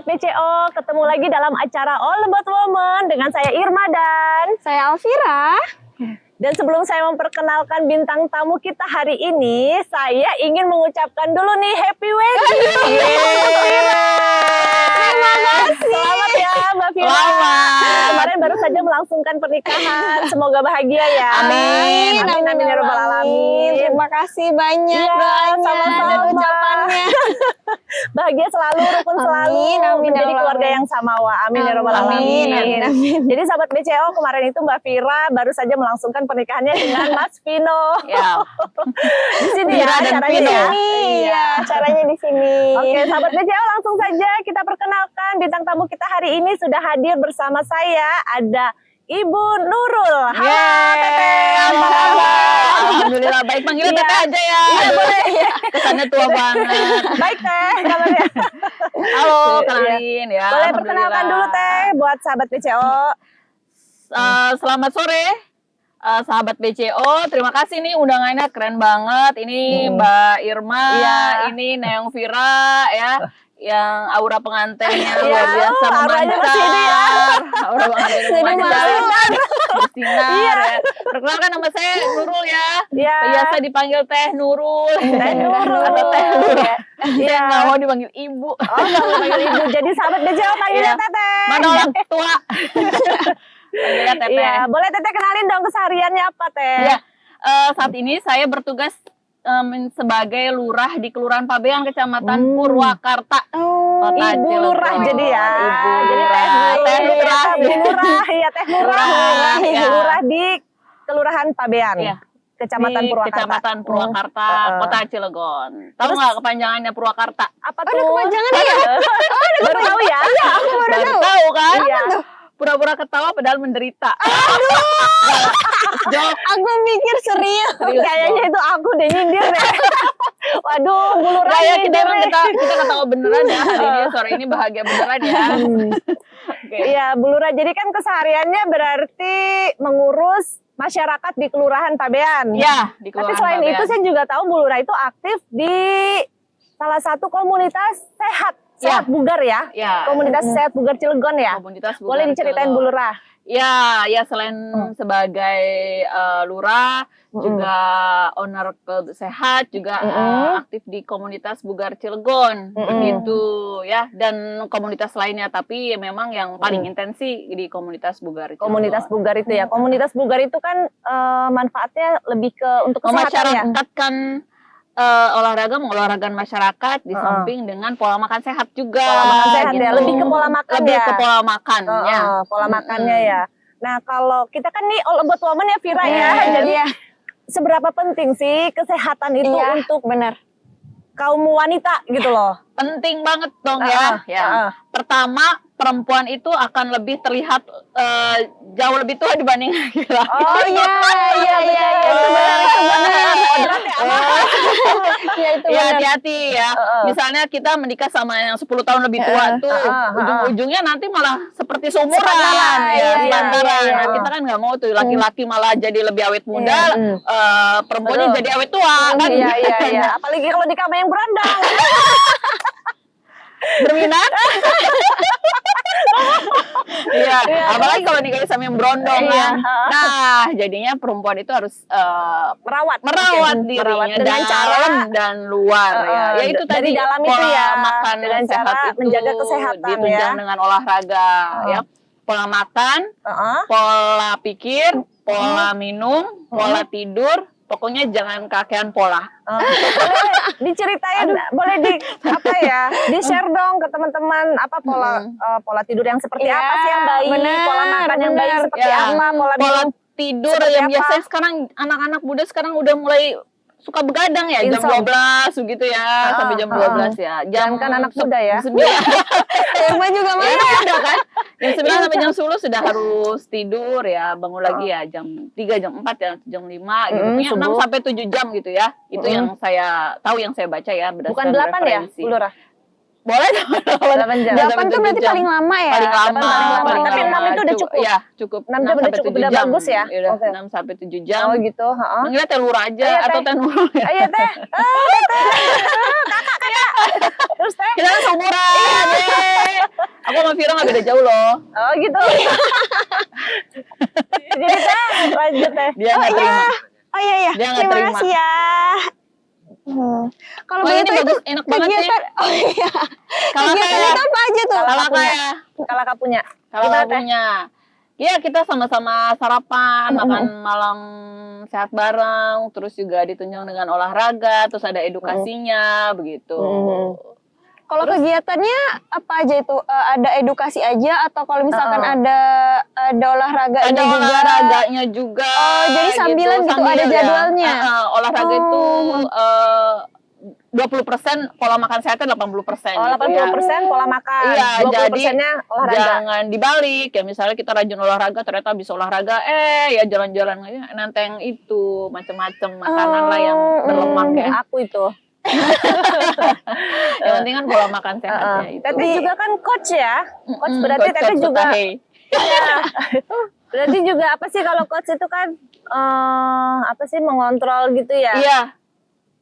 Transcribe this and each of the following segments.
Sahabat BCO, ketemu lagi dalam acara All About Women dengan saya Irma dan saya Alvira. Dan sebelum saya memperkenalkan bintang tamu kita hari ini, saya ingin mengucapkan dulu nih happy wedding. Terima kasih. Selamat ya Mbak Fira. Selamat. Kemarin baru saja melangsungkan pernikahan. Semoga bahagia ya. Amin. Amin ya rabbal alamin. Terima kasih banyak Ya, doanya sama-sama. dan ucapannya. Bahagia selalu, rukun selalu, Amin, menjadi ya Allah, keluarga amin. yang samawa. Amin ya rabbal alamin. Amin. Jadi sahabat BCO, kemarin itu Mbak Fira baru saja melangsungkan pernikahannya dengan Mas Vino. Ya. Di sini ya Fira dan caranya Vino. ya. Iya, caranya di sini. Oke, sahabat BCO, langsung saja kita perkenalkan bintang tamu kita hari ini sudah hadir bersama saya. Ada Ibu Nurul. Halo Teteh. Apa kabar? Alhamdulillah baik, panggilnya Iya. Teteh aja ya. Iya boleh. Kesannya tua banget. Baik Teh, kabarnya. Halo, kenalin ya. Boleh perkenalkan dulu Teh buat sahabat BCO. Selamat sore. Sahabat BCO, terima kasih nih undangannya keren banget. Ini Mbak Irma, Iya. ini Neong Vira ya. Yang aura pengantinnya Iya, luar biasa auranya masih ini ya. Aura pengantinnya Jadi memancar, bersinar Iya. ya. Perkenalkan nama saya Nurul ya. Iya. Biasa dipanggil Teh Nurul. Teh Nurul. Atau Teh Nurul. Iya. Saya nggak mau dipanggil Ibu. Oh, nggak mau panggil ibu. Jadi sahabat BCO panggilnya Iya. Teteh. Mana orang tua? Panggilnya Teteh. Iya, boleh Teteh kenalin dong kesehariannya apa Teh? Ya, saat ini saya bertugas sebagai lurah di Kelurahan Pabean, Kecamatan Purwakarta, Kota Ibu Cilegon. Lurah jadi ya. Ibu Jadi Lurah. Teh Teh Lurah. Bu Lurah, iya Teh Lurah. Lurah, Ibu ya. Lurah di Kelurahan Pabean. Iya. Kecamatan Di Purwakarta. Kecamatan Purwakarta, Kota Cilegon. Tahu Terus- nggak kepanjangannya Purwakarta? Apa Ada tuh? kepanjangannya ya? Baru tahu ya? Baru tahu kan? Iya. Pura-pura ketawa padahal menderita. Jok. Aku mikir serius. Kayaknya itu aku deh nyindir deh. Waduh, Bu Lurah Kayak kita nyindir emang deh. kita ketawa beneran ya hari ini, sore ini bahagia beneran ya. Oke. Iya, Bu Lurah. Jadi kan kesehariannya berarti mengurus masyarakat di Kelurahan Pabean. Ya, di Tapi Kelurahan selain Pabean. itu saya juga tahu Bu Lurah itu aktif di salah satu komunitas sehat bugar ya. Ya. Komunitas sehat bugar Cilegon ya. Komunitas Boleh Bugar diceritain Cilegon. Bu Lurah? Ya selain sebagai lurah, juga owner klub sehat, juga aktif di komunitas Bugar Cilegon, begitu ya, dan komunitas lainnya. Tapi ya memang yang paling intensi di komunitas Bugar Cilegon. Komunitas bugar itu ya. Komunitas bugar itu kan manfaatnya lebih ke untuk kesehatan ya. Memasyarakatkan olahraga, mengolahragakan masyarakat di samping dengan pola makan sehat juga. Pola makan sehat ya, gitu. lebih ke pola makan Lebih ya. ke pola makan ya. Pola makannya ya. Nah, kalau kita kan nih all about woman ya Vira ya. Yes. Jadi seberapa penting sih kesehatan itu Iya, untuk benar. kaum wanita gitu loh. Penting banget dong ya. Pertama, perempuan itu akan lebih terlihat jauh lebih tua dibanding laki-laki. Oh iya, itu benar. Kodrat ya, apa? Ya itu Ya benar. hati-hati ya. Misalnya kita menikah sama yang 10 tahun lebih tua tuh, ujung-ujungnya nanti malah seperti seumuran. Sepantaran, Ya, iya, sepantaran. iya. Nah, kita kan nggak mau tuh laki-laki malah jadi lebih awet muda, perempuannya Betul. jadi awet tua kan. Iya. Apalagi kalau nikah sama yang berandang. Berminat? Iya, apalagi kalau nikah sama yang berondong Iya. kan. Nah, jadinya perempuan itu harus Merawat dirinya Merawat dengan cara dalam dan luar ya. Ya itu dari tadi dalam itu pola ya, makan dengan yang sehat cara itu menjaga kesehatan ditunjang ya. dengan olahraga ya. Pola makan, pola pikir, pola minum, pola tidur, pokoknya jangan kakean pola. Boleh diceritain, boleh di share dong ke teman-teman apa pola tidur yang seperti Iya, apa sih yang baik, benar, pola makan yang baik benar. seperti Ya. apa, pola Pola minum tidur seperti yang apa? biasanya sekarang anak-anak muda sekarang udah mulai suka begadang ya, jam Insomnia. 12 begitu ya, sampai jam 12 ya. Jangan kan anak muda ya. 9 Irma juga ya, mana? udah kan. Jam 9 sampai jam 10 sudah harus tidur ya, bangun lagi ya jam 3, jam 4, jam 5 gitu. Punya 6 subuh. sampai 7 jam gitu ya. Itu yang saya tahu, yang saya baca ya berdasarkan Bukan 8 ya, referensi. Bu Lurah? Boleh 8 jam. 8 tuh berarti paling lama ya? Paling lama, Tapi 6 itu udah cukup? Ya, cukup. 6 jam udah cukup, udah bagus ya? Udah Oke. 6 sampai 7 jam. Oh gitu, heeh. Manggilnya Teh Lura aja Iya, atau Teh. Teh Nurul ya. Ayo teh. Kakak. Terus teh. Kita kan seumuran. Aku sama Vira nggak beda jauh loh. Oh gitu. Jadi teh, lanjut teh. Dia nggak terima. Oh iya. Dia nggak Terima terima. kasih ya. Kalau Wah, ini begitu itu bagus, enak banget sih. kegiatan. Oh iya. Kalau Kegiatan kayak itu apa aja tuh? kalau punya. kayak Kalau kakak punya. kalau Gimana, Teh? punya. Iya, kita sama-sama sarapan, makan malam sehat bareng, terus juga ditunjang dengan olahraga, terus ada edukasinya begitu. Kalau kegiatannya apa aja itu? Ada edukasi aja atau kalau misalkan ada olahraganya Ada juga? olahraganya juga. Oh, jadi sambilan gitu, ada ya. jadwalnya? Olahraga itu 20% pola makan sehatnya 80%. Oh, 80% pola makan, Iya, 20%-nya olahraga. Jangan dibalik ya, misalnya kita rajin olahraga ternyata habis olahraga ya jalan-jalan aja nenteng itu macam-macam makanan lah yang berlemak ya. Aku itu. Yang penting kan pola makan sehatnya itu. Teteh juga kan coach ya. Coach berarti Coach Teteh juga. Putahe. Iya. Berarti juga apa sih kalau coach itu kan apa sih mengontrol gitu ya? Iya.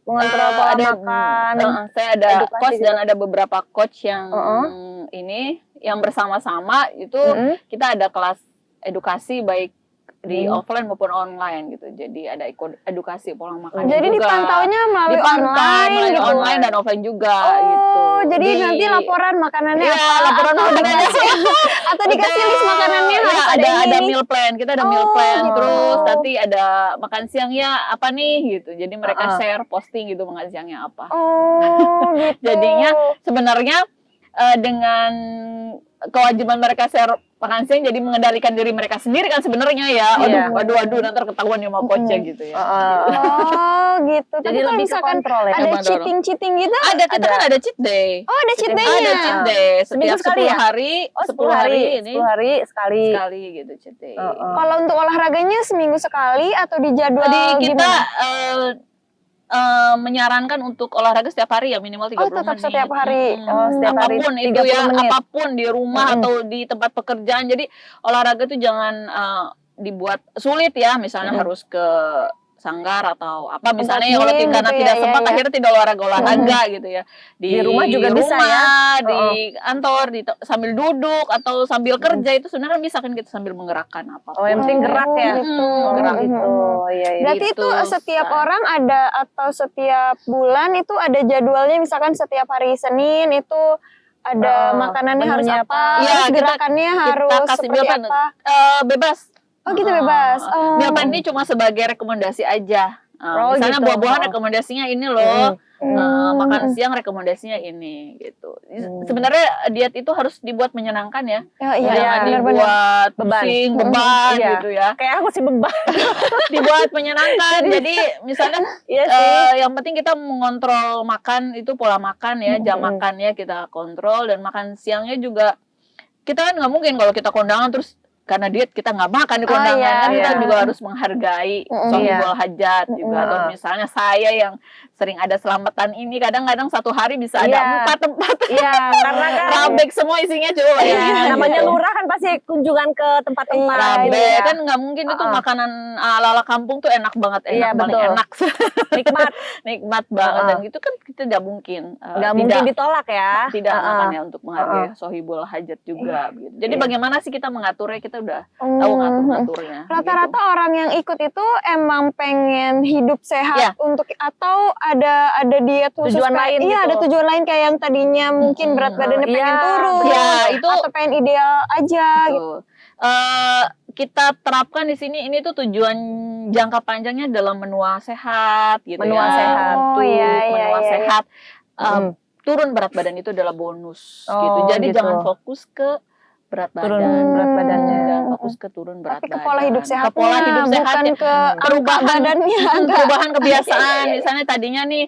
Mengontrol pola makan. Saya ada edukasi coach juga. dan ada beberapa coach yang ini yang bersama-sama itu kita ada kelas edukasi baik di offline maupun online gitu. Jadi ada edukasi pola makan. Jadi juga. dipantaunya melalui Dipantau online melalui gitu. online dan offline juga Oh, gitu. jadi nanti laporan makanannya Iya, apa? laporan atau makanannya. dikasih atau dikasih list makanannya Iya, harus ada ini. meal plan. Kita ada meal Oh, plan gitu. terus nanti ada makan siangnya apa nih gitu. Jadi mereka share posting gitu makan siangnya apa. Oh, gitu. Jadinya sebenarnya dengan kewajiban mereka share makan siang jadi mengendalikan diri mereka sendiri kan sebenarnya ya. Iya. Waduh nanti ketahuan ya sama coachnya gitu ya. Oh, gitu. Jadi Tapi kalau lebih misalkan kekontrol ya. ada Sama dorong. cheating gitu, Ada kita kan ada cheat day. oh ada cheat day-nya. Ada cheat day Seminggu setiap sekali 10 ya? hari. Oh, 10 hari ini 10 hari sekali. sekali gitu cheat day. Kalau untuk olahraganya seminggu sekali atau di jadwal Jadi kita gimana? menyarankan untuk olahraga setiap hari ya minimal 30 menit. tetap setiap hari. Oh, setiap hari Apapun itu 30 ya, menit. apapun di rumah atau di tempat pekerjaan. Jadi olahraga itu jangan dibuat sulit ya, misalnya harus ke sanggar atau apa misalnya Tempat kalau gym karena gitu tidak ya, sempat ya. akhirnya tidak olahraga gitu ya Di rumah juga bisa ya. di kantor sambil duduk atau sambil kerja itu sebenarnya bisa kan kita sambil menggerakkan apa Oh, yang penting gerak ya. gitu. Gerak gitu. Iya, iya. Berarti Gitu, itu setiap Shay. orang ada atau setiap bulan itu ada jadwalnya, misalkan setiap hari Senin itu ada makanannya harus menunya apa, apa. Iya, terus kita- gerakannya harus kasih seperti meal plan. apa. Bebas. Oh gitu bebas. Oh. Meal plan ini cuma sebagai rekomendasi aja. Oh, Misalnya gitu. buah-buahan rekomendasinya ini loh. Makan siang rekomendasinya ini gitu. Sebenarnya diet itu harus dibuat menyenangkan ya. Ya, iya, Jangan benar-benar. dibuat Beban. pusing, beban Iya. gitu ya. Kayak aku sih beban. Dibuat menyenangkan. Jadi misalnya Iya sih. yang penting kita mengontrol makan itu pola makan ya, jam makannya kita kontrol dan makan siangnya juga kita kan nggak mungkin kalau kita kondangan terus karena diet kita nggak makan di kondangan iya, kan kita iya. juga harus menghargai sohibul hajat juga atau misalnya saya yang sering ada selamatan ini kadang-kadang satu hari bisa Iya. ada 4 tempat Iya, karena kan rabek semua isinya coba iya, namanya lurah kan pasti kunjungan ke tempat-tempat. rabek Iya. kan nggak mungkin itu makanan ala-ala kampung tuh enak banget Iya, paling betul. enak Nikmat. nikmat banget dan gitu kan kita nggak mungkin Nggak mungkin ditolak ya. tidak makan ya untuk menghargai sohibul hajat juga gitu. Jadi bagaimana sih kita mengaturnya kita udah tahu ngaturnya. Rata-rata orang yang ikut itu emang pengen hidup sehat Iya. untuk atau ada diet khusus Tujuan lain iya gitu. ada tujuan lain kayak yang tadinya mungkin berat badannya pengen Iya, turun ya, itu- atau pengen ideal aja gitu. Gitu. Kita terapkan di sini ini tuh tujuan jangka panjangnya dalam menua sehat gitu Menua ya. sehat. Oh, Tuh, iya, iya, menua iya, sehat. Turun berat badan itu adalah bonus Oh, gitu. Jadi gitu. jangan fokus ke berat Turun badan. berat badannya. Jangan fokus ke turun berat Tapi ke badan. pola hidup sehatnya Ke pola hidup bukan sehatnya. ke angka Perubahan badannya perubahan kebiasaan. Iya. Misalnya tadinya nih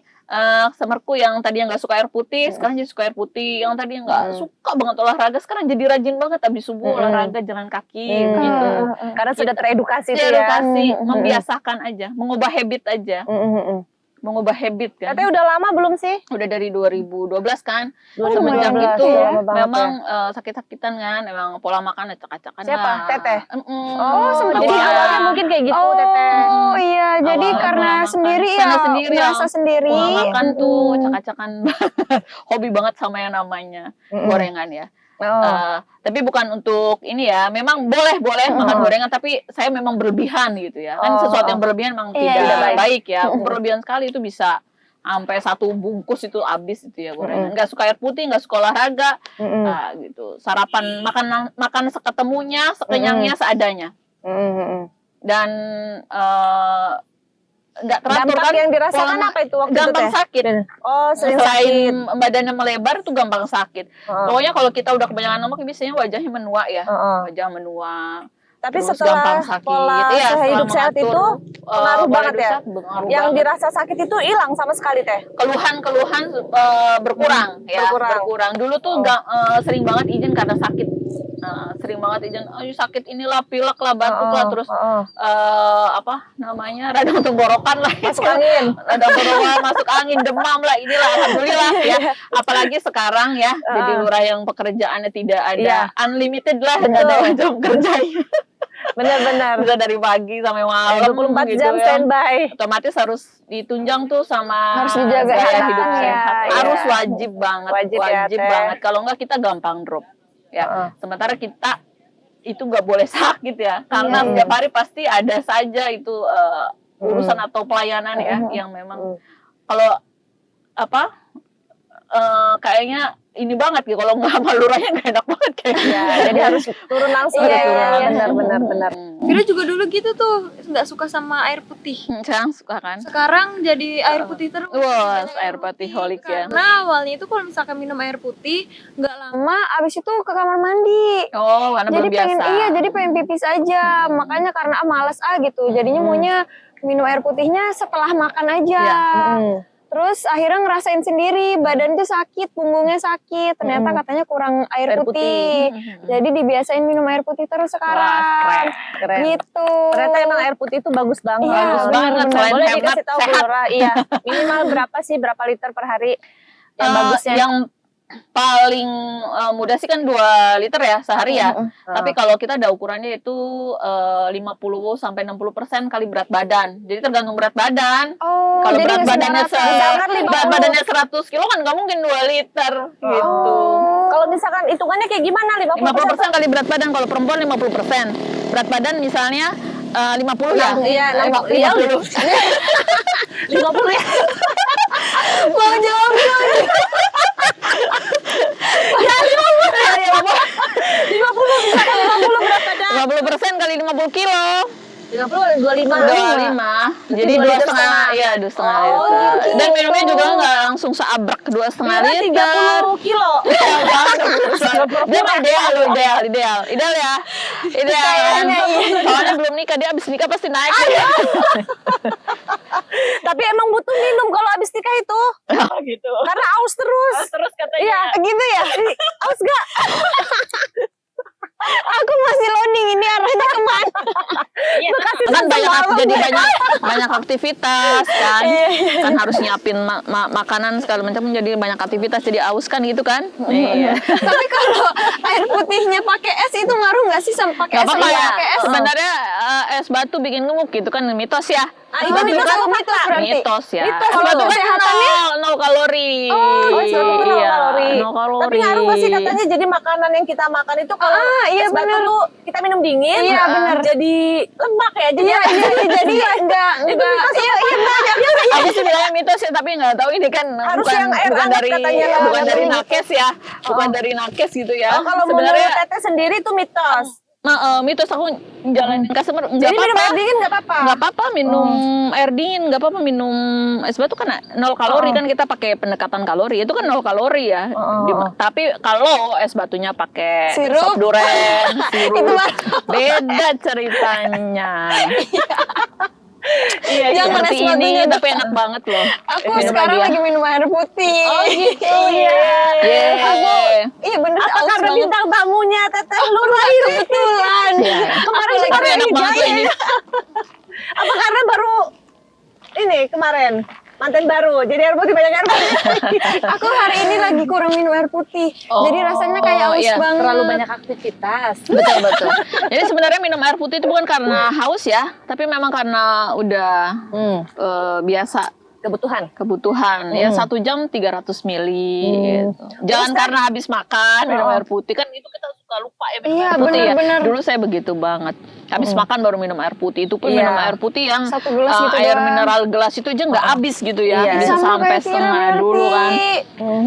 semerku yang tadinya nggak suka air putih, sekarang jadi suka air putih. Yang tadinya nggak suka banget olahraga, sekarang jadi rajin banget habis subuh olahraga jalan kaki gitu. Karena sudah teredukasi tuh ya. Edukasi, membiasakan aja, mengubah habit aja. mengubah habit kan. Teteh udah lama belum sih? Udah dari 2012 kan. 2012, Semenjak itu ya, lama banget memang sakit-sakitan kan, memang pola makan acak-acakan. Siapa? lah. Teteh? Oh, Jadi Awalnya. awalnya mungkin kayak gitu, Oh Teteh. iya, jadi Awalnya karena pola makan. sendiri ya, Karena sendiri, merasa sendiri. Pola makan tuh acak-acakan. Hobi banget sama yang namanya gorengan ya. Tapi bukan untuk ini ya, memang boleh makan gorengan, tapi saya memang berlebihan gitu ya. Kan sesuatu yang berlebihan memang Iya, tidak iya. baik ya. Berlebihan sekali itu bisa sampai 1 bungkus itu habis itu ya gorengan. Nggak suka air putih, nggak suka olahraga, gitu. Sarapan makan seketemunya, sekenyangnya, seadanya. Dan nggak teratur Dampak kan. yang dirasakan pola apa itu waktu gampang itu, Teh? sakit. Oh, sering Selain sakit. badannya melebar tuh gampang sakit. Pokoknya kalau kita udah kebanyakan lemak biasanya wajahnya menua ya. Wajah menua. Tapi Terus setelah gampang sakit. pola Iya, hidup setelah sehat mengatur, itu pengaruh pola banget hidup ya. sehat pengaruh Yang banget. dirasa sakit itu hilang sama sekali, Teh. Keluhan-keluhan berkurang ya. Berkurang. Dulu tuh sering banget izin karena sakit. Sering banget izin, ayo sakit inilah, pilek lah, batuk lah, terus apa namanya, radang tenggorokan lah, Masuk angin. radang tenggorokan, masuk angin, demam lah, inilah, alhamdulillah ya. Apalagi sekarang ya, jadi lurah yang pekerjaannya tidak ada unlimited lah, nggak ada jam kerjanya. Benar-benar. Bisa dari pagi sampai malam 24 gitu jam ya. standby. Otomatis harus ditunjang tuh sama Harus dijaga gaya kesehatan hidup ya. sehat. Iya. Harus wajib banget, Wajib ya, Teh. banget. Kalau enggak kita gampang drop. Ya, sementara kita itu nggak boleh sakit ya, karena setiap hari pasti ada saja itu urusan atau pelayanan ya, yang memang kalau apa kayaknya ini banget gitu, kalau nggak sama lurahnya nggak enak banget kayaknya. Ya, jadi harus turun langsung Iya, ya. iya. Benar-benar. Vira juga dulu gitu tuh, nggak suka sama air putih. Sekarang suka kan? Sekarang jadi air putih terus. Wah, Banyak air putih holik ya. Karena awalnya itu kalau misalkan minum air putih, nggak lama. Ma, abis itu ke kamar mandi. Oh, karena Jadi belum pengen biasa. jadi pengen pipis aja. Makanya karena males jadinya maunya minum air putihnya setelah makan aja. Iya. Terus akhirnya ngerasain sendiri badan tuh sakit, punggungnya sakit. Ternyata katanya kurang air putih. Jadi dibiasain minum air putih terus sekarang. Wah, Keren. Gitu. Ternyata emang air putih itu bagus banget. Iya, Bagus banget, benar-benar. selain Boleh hemat, dikasih tahu Bu sehat. Lura, iya. Minimal berapa sih, berapa liter per hari yang bagusnya? Yang paling mudah sih kan 2 liter ya sehari ya. Tapi kalau kita ada ukurannya itu 50 sampai 60% kali berat badan. Jadi tergantung berat badan. Oh, Kalau jadi berat nggak badannya seberapa. Misalkan 50. berat badannya 100 kilo kan nggak mungkin 2 liter gitu. Kalau misalkan hitungannya kayak gimana? 50% kali berat badan, kalau perempuan 50%. Berat badan misalnya 50 ya? Iya, 50. 50 ya. Mau jawab dong. Ya, 50 misalkan 50 berat badan. 50% kali 50 kilo. 50 ada 25. 25. Jadi 2,5, ya 2,5 liter. Dan minumnya juga nggak langsung seabrek 2,5 Kira liter. 30 kilo. Dia mah ideal ya. Ideal kan. Soalnya belum nikah, dia abis nikah pasti naik. Tapi emang butuh minum kalau habis nikah itu. Gitu. Karena aus terus. Terus katanya. Iya, Gitu ya? aus gak? Aku masih loading ini arahnya kemana? Kan banyak aktivitas kan. Kan harus nyiapin makanan segala macam, jadi banyak aktivitas, jadi aus kan gitu kan. Iya. Tapi kalau air putihnya pakai es itu ngaruh nggak sih sama pakai Gak es? apa-apa Iya, ya. pakai es. Sebenarnya es batu bikin gemuk gitu kan, mitos ya. Itu Oh, mitos mitos apa mitos fakta? berarti. Mitos ya. Mitos Es batu loh. kan nol kalori. Oh, es batu tuh 0 Iya, kalori. 0 kalori. Tapi ngaruh gak sih katanya jadi makanan yang kita makan itu kalau iya es batu bener. tuh kita minum dingin, Iya, bener. jadi lemak ya. Jadi Iya, jadi enggak Aku sih bilangnya mitos ya, tapi nggak tahu ini kan Harus bukan yang air bukan hangat dari katanya, bukan kalau dari mitos. nakes ya, bukan dari nakes gitu ya. Oh, kalau Sebenarnya menurut Teteh sendiri itu mitos. mitos, aku jalanin customer nggak Jadi minum apa-apa. air dingin nggak apa-apa. Nggak apa-apa minum air dingin, nggak apa-apa minum es batu kan 0 kalori kan, kita pakai pendekatan kalori itu kan 0 kalori ya. Tapi kalau es batunya pakai Sirup. sop duren, sirup, Itu beda ceritanya. Iya, Jangan seperti es batunya ini dah. tapi enak banget loh. Aku Minum sekarang aja. lagi minum air putih. Oh gitu ya. Yeay. Iya bener Apa aus karena banget. bintang tamunya Teteh Lura ini? Kebetulan. Kemarin Tapi enak banget loh ini. Apa karena baru ini kemarin? mantan baru. Jadi air putih banyak air putih. Aku hari ini lagi kurang minum air putih. Jadi rasanya kayak haus iya. banget. Terlalu banyak aktivitas. Betul. Jadi sebenarnya minum air putih itu bukan karena haus ya, tapi memang karena udah biasa kebutuhan. Ya 1 jam 300 mili. Gitu. Jangan karena habis makan minum air putih, kan itu kita suka lupa ya minum Iya, air putih bener-bener. ya. Dulu saya begitu banget. Habis makan baru minum air putih. Itu pun Iya. minum air putih yang 1 gelas gitu air doang. mineral gelas itu aja nggak habis gitu ya. Iya. Bisa Sama sampai kayak Vira setengah berarti. dulu kan.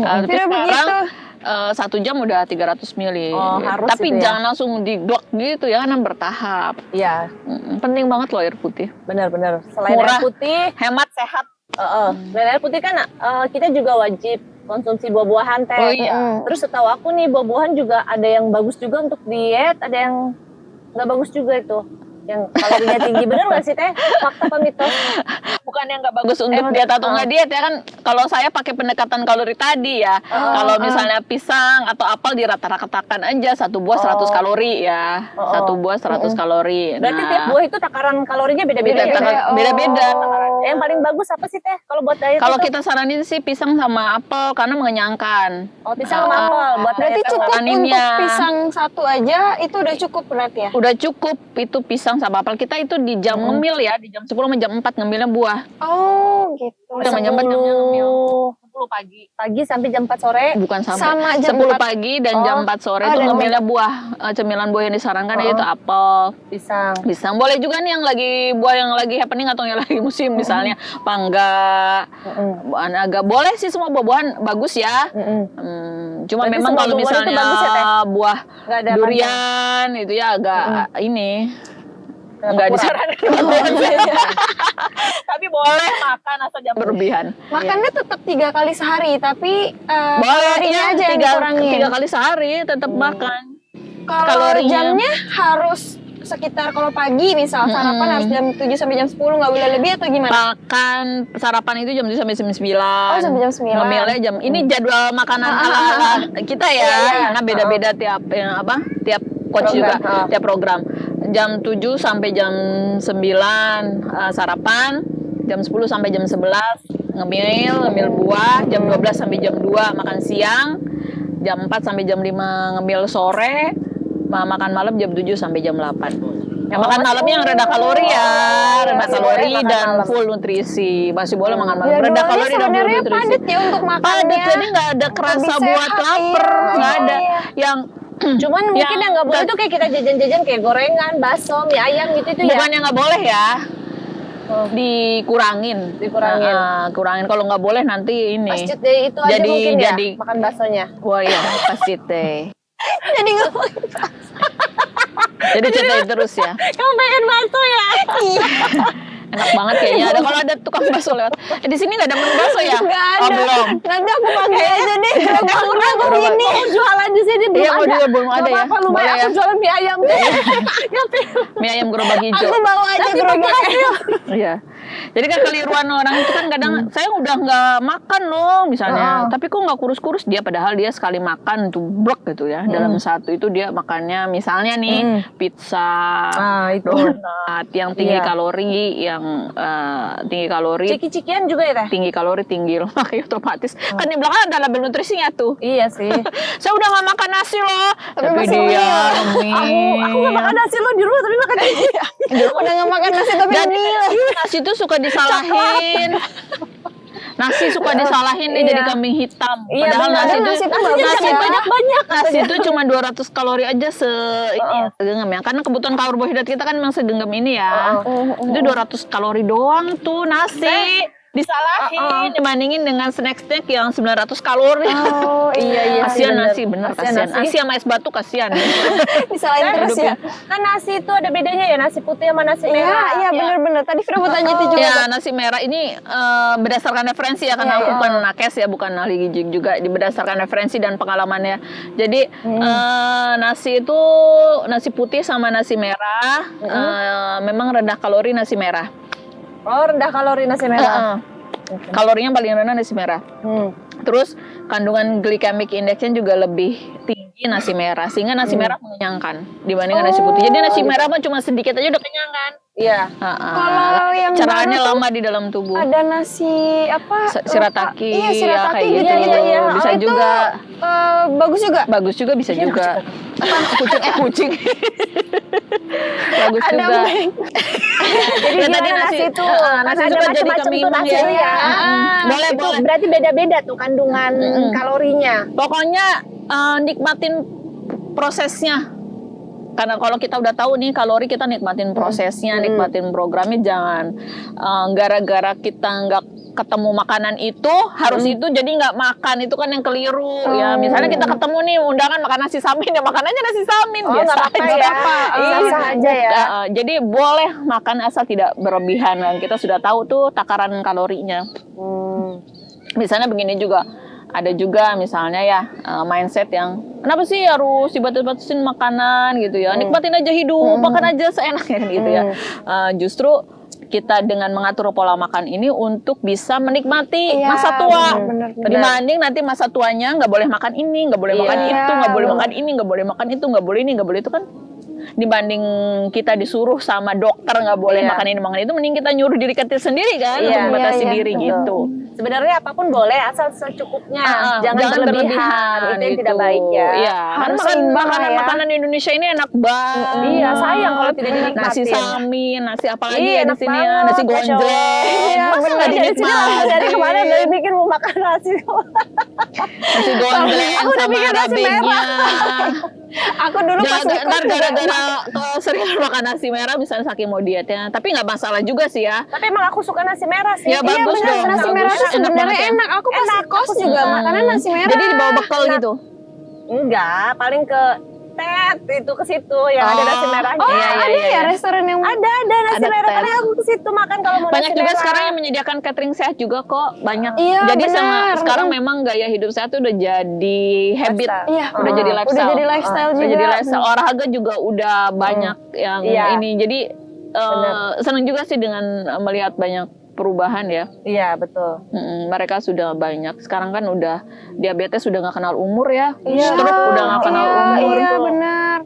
Tapi Vira sekarang begitu. 1 jam udah 300 mili. Oh, harus Tapi itu ya. jangan langsung diglok gitu ya, kan bertahap. Iya, Penting banget loh air putih. benar-benar. Selain Murah. air putih, Hemat, sehat. selain air putih kan kita juga wajib konsumsi buah-buahan teh. Oh iya. Terus setahu aku nih buah-buahan juga ada yang bagus juga untuk diet, ada yang nggak bagus juga itu. Yang kalorinya tinggi, bener nggak sih teh? Fakta apa mitos? Bukan yang nggak bagus untuk Emang, diet atau nggak diet ya kan. Kalau saya pakai pendekatan kalori tadi ya. Kalau misalnya pisang atau apel dirata-ratakan aja, 1 buah 100 kalori ya. 1 buah 100 kalori. Berarti tiap buah itu takaran kalorinya beda-beda. Beda-beda. Yang paling bagus apa sih teh kalau buat diet? Kalau itu? kita saranin sih pisang sama apel karena mengenyangkan. pisang sama apel buat Berarti diet. cukup Saraninnya. untuk pisang 1 aja itu udah cukup berarti ya? Udah cukup itu pisang sama apel. Kita itu di jam ngemil ya, di jam 10 sama jam 4 ngemilnya buah. Oh gitu. Udah jam 4 jamnya ngemil. 10 pagi sampai jam 4 sore. Bukan sampai Sama jam 10 4. pagi dan jam 4 sore itu dan ngemilnya buah. Cemilan buah yang disarankan yaitu apel, pisang. Boleh juga nih yang lagi buah yang lagi happening atau yang lagi musim misalnya mangga. Agak boleh sih semua buah-buahan bagus ya. Cuma Berarti memang semua kalau buah-buahan itu misalnya bagus ya, Teh? buah Nggak ada durian itu ya agak ini nggak disarankan. Tapi boleh makan asal jangan berlebihan. Makannya tetap 3 kali sehari, tapi Boleh kalorinya ya, aja yang dikurangin. 3 kali sehari tetap makan. Kalau kalorinya. jamnya harus sekitar kalau pagi misal sarapan harus jam 7 sampai jam 10, nggak boleh lebih atau gimana? Makan sarapan itu jam 7 sampai jam 9. Oh, sampai jam 9. Ngemilnya jam ini jadwal makanan ala kita ya. Karena beda-beda tiap tiap coach Program, juga, tiap program. Jam 7 sampai jam 9 sarapan, jam 10 sampai jam 11 ngemil buah, jam 12 sampai jam 2 makan siang, jam 4 sampai jam 5 ngemil sore, makan malam jam 7 sampai jam 8. Yang makan malamnya yang rendah kalori ya, rendah kalori dan full nutrisi. Masih boleh makan malam rendah kalori dan full sebenarnya nutrisi. padat ya untuk makannya. Padat, jadi nggak ada kerasa Lebih buat sehat, lapar, nggak ada. Yang Cuman mungkin yang nggak boleh itu kayak kita jajan-jajan kayak gorengan, bakso, mie ayam gitu itu ya. bukannya nggak boleh ya, dikurangin. Kurangin. Kalau nggak boleh nanti ini. Pas cheat day itu aja Jadi- mungkin jadi- ya makan baksonya. Wah iya, pas cheat day. Jadi nggak Jadi cheat day terus ya. Kamu pengen bakso ya? Enak banget kayaknya. Ada kalau ada tukang bakso lewat. Di sini nggak ada menu bakso ya? nggak Oh, ada. belum. Nanti aku panggil aja deh. Gerobak aku gini. Mau jualan di sini belum Iya, mau ada. juga belum ada ya. Apa lu Boleh aku ya. jualan mie ayam deh. Mie ayam gerobak hijau. Aku bawa aja gerobaknya. Iya. Jadi kan keliruan orang itu kan kadang saya udah nggak makan loh misalnya, tapi kok nggak kurus-kurus dia padahal dia sekali makan tuh brek gitu ya. Dalam satu itu dia makannya misalnya nih pizza, itu. donat yang tinggi Iya. kalori, yang tinggi kalori, Ciki-cikian juga ya teh? tinggi kalori tinggi lemak ya otomatis. Kan di belakang ada label nutrisinya tuh. Iya sih. Saya udah nggak makan nasi loh, tapi masih dia Aku nggak makan nasi lo di rumah tapi makan nasi. Udah nggak makan nasi tapi Dan mie. nasi itu suka disalahin. Nasi suka disalahin dia jadi kambing hitam. Iya, Padahal benar. nasi itu Nasi itu nasi banyak-banyak. Nasi itu cuma 200 kalori aja segenggam ya. Karena kebutuhan karbohidrat kita kan memang segenggam ini ya. Itu 200 kalori doang tuh nasi. Disalahin dibandingin dengan snack-snack yang 900 kalori. Oh iya. Kasihan bener. nasi, bener kasihan. Nasi sama es batu kasihan. Disalahin terus ya. Kan nasi itu ada bedanya ya, nasi putih sama nasi merah. Iya benar-benar. Tadi Fira mau tanya itu juga. Ya, nasi merah ini berdasarkan referensi ya, karena aku bukan nakes ya, bukan ahli gizi juga, berdasarkan referensi dan pengalamannya. Jadi nasi itu, nasi putih sama nasi merah memang rendah kalori nasi merah. Oh, rendah kalori nasi merah. Kalorinya paling rendah nasi merah. Terus kandungan glycemic indexnya juga lebih tinggi nasi merah, sehingga nasi merah mengenyangkan dibandingkan nasi putih. Jadi nasi merah pun cuma sedikit aja udah kenyang kan. Iya. Kalau yang caraannya baru tuh lama di dalam tubuh. ada nasi apa? Shirataki, Iya, ya, shirataki kayak gitu. gitu. Iya. Bisa Oh, itu, juga. bagus juga. Bagus juga bisa juga. Kucing. Bagus Ada juga. Jadi Ya, tadi gimana nasi itu? nasi Kan juga ada jadi macam-macam tuh kebingungan nasi ya. itu ya. Boleh, Itu boleh. berarti beda-beda tuh kandungan kalorinya. Pokoknya nikmatin prosesnya. Karena kalau kita udah tahu nih kalori, kita nikmatin prosesnya, nikmatin programnya. Jangan gara-gara kita nggak ketemu makanan itu harus itu jadi nggak makan, itu kan yang keliru ya. Misalnya kita ketemu nih undangan makan nasi samin, ya makanannya nasi samin Oh, biasa nggak apa-apa aja. ya. Iya. Sah-sah aja ya. Jadi boleh makan asal tidak berlebihan. Dan kita sudah tahu tuh takaran kalorinya. Misalnya begini juga, ada juga misalnya ya mindset yang kenapa sih harus dibatas-batasin makanan gitu ya, nikmatin aja hidup, makan aja seenaknya gitu ya. Justru kita dengan mengatur pola makan ini untuk bisa menikmati Iya, masa tua. benar. Dibanding nanti masa tuanya nggak boleh makan ini, nggak boleh makan itu, nggak boleh makan ini, nggak boleh makan itu, nggak boleh ini, nggak boleh itu kan. Dibanding kita disuruh sama dokter nggak boleh makan ini makan itu, mending kita nyuruh diri kita sendiri kan untuk membatasi diri gitu. Sebenarnya apapun boleh asal secukupnya, jangan berlebihan. Itu yang tidak itu. baik ya. Iya, Harus karena seimbang lah ya. makanan Indonesia ini enak banget. Iya, sayang kalau tidak Nasi dinikmatin. samin, nasi apa lagi Iya, ya di enak sini ya, banget, nasi Masya Allah. gonjreng. Iya, Masa bener. nggak Dari sini dinikmatin? dari kemarin dari mikir mau makan nasi. Nasi gonjreng Aku udah sama mikir nasi rabenya. Aku dulu pas Ntar gara-gara keseringan makan nasi merah misalnya saking mau dietnya, tapi nggak masalah juga sih ya. Tapi emang aku suka nasi merah sih. Ya, bagus benar, dong, nasi bagus. merah tuh Enak sebenarnya banget ya. enak. Aku pas kos juga makannya nasi merah. Jadi dibawa bekal gitu. Enggak, paling ke Tet itu ke situ yang ada nasi merahnya. Oh, Iya, ada ya restoran yang Ada nasi Ada merah. Tet. Paling aku ke situ makan kalau mau Banyak nasi juga merah. sekarang yang menyediakan catering sehat juga kok, banyak. Iya, Jadi benar. sekarang memang gaya hidup sehat tuh udah jadi habit. Lifestyle. Iya, Udah jadi lifestyle. Udah jadi lifestyle Udah juga. jadi lifestyle. Olahraga juga udah banyak yang Iya. ini. Jadi senang juga sih dengan melihat banyak perubahan ya. Iya, betul. Mereka sudah banyak. Sekarang kan udah diabetes sudah nggak kenal umur ya. Iya. Stroke udah nggak kenal umur. Iya, benar.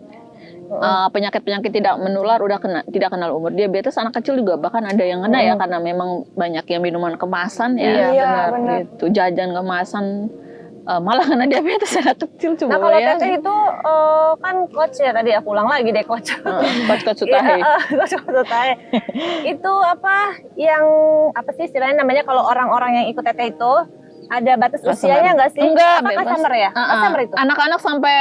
Penyakit-penyakit tidak menular udah tidak kenal umur. Diabetes anak kecil juga bahkan ada yang kena ya, karena memang banyak yang minuman kemasan ya. Iya, benar. Gitu, jajan kemasan malah kena diabetes anak kecil coba Nah, kalau ya. Teteh itu kan coach ya tadi aku ulang lagi deh coach. Coach Sutahe. Coach Sutahe. Itu apa yang apa sih istilahnya namanya kalau orang-orang yang ikut Teteh itu ada batas usianya nggak sih? Enggak, apa bebas. customer ya? Customer itu. Anak-anak sampai